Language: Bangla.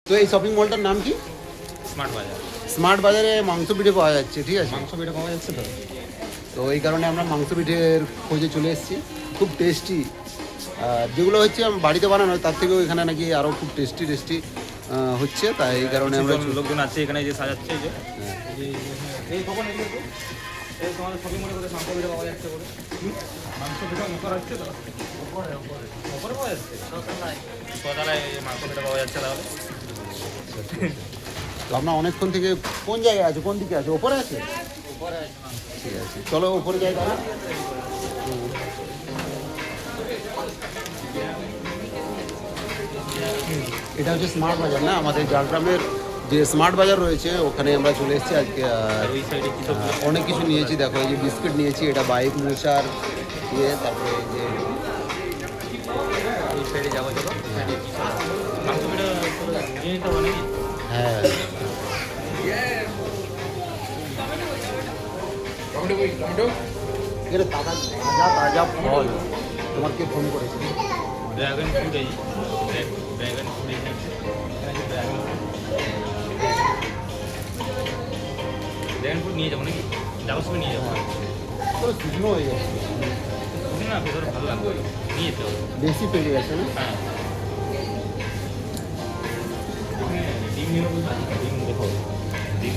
তো এই শপিং মলটার নাম কি? স্মার্ট বাজার। স্মার্ট বাজারে মাংস পিঠে পাওয়া যাচ্ছে, ঠিক আছে? মাংস পিঠে পাওয়া যাচ্ছে তো। তো এই কারণে আমরা মাংস পিঠের খোঁজে চলে এসেছি। খুব টেস্টি, যেগুলো হচ্ছে বাড়িতে বানানো তার থেকেও এখানে নাকি আরও খুব টেস্টি হচ্ছে, তাই এই কারণে আমরা লোকজন আছে এখানে যে সাজাচ্ছে এই যে এই কখন এই তোমাদের শপিং মলে করে মাংস পিঠে পাওয়া যাচ্ছে বলে মাংস পিঠে অফার হচ্ছে তো অফারে পাওয়া যাচ্ছে সকালে মাংস পিঠে পাওয়া যাচ্ছে তাহলে। তো আমরা অনেকক্ষণ থেকে কোন জায়গায় আছে, কোন দিকে আছে? ওপরে আছে, ঠিক আছে চলো ওপরে যাই তাহলে। এটা হচ্ছে স্মার্ট বাজার না, আমাদের ঝাড়গ্রামের যে স্মার্ট বাজার রয়েছে ওখানে আমরা চলে এসেছি আজকে। আর ওই সাইডে কি অনেক কিছু নিয়েছি, দেখো এই যে বিস্কিট নিয়েছি, এটা বাইক মোশার দিয়ে, তারপরে এই যে ওই সাইডে যাবো চলো মাংস পিঠে নিয়ে নিতে হবে নাকি? হ্যাঁ এখানে তাজা তাজা ফল। তোমার কে ফোন করেছে? ড্রাগন ফ্রুট এই ড্রাগন ফ্রুট ড্রাগন ফ্রুট নিয়ে যাবো নাকি? যাওয়ার সময় নিয়ে যাবো শুকনো হয়ে যাচ্ছে, না ভেতরে ভালো লাগবে নিয়ে যেতে হবে। বেশি পেকে গেছে না? হ্যাঁ ডিম নিয়ে নেবো, ডিম দেখো ডিম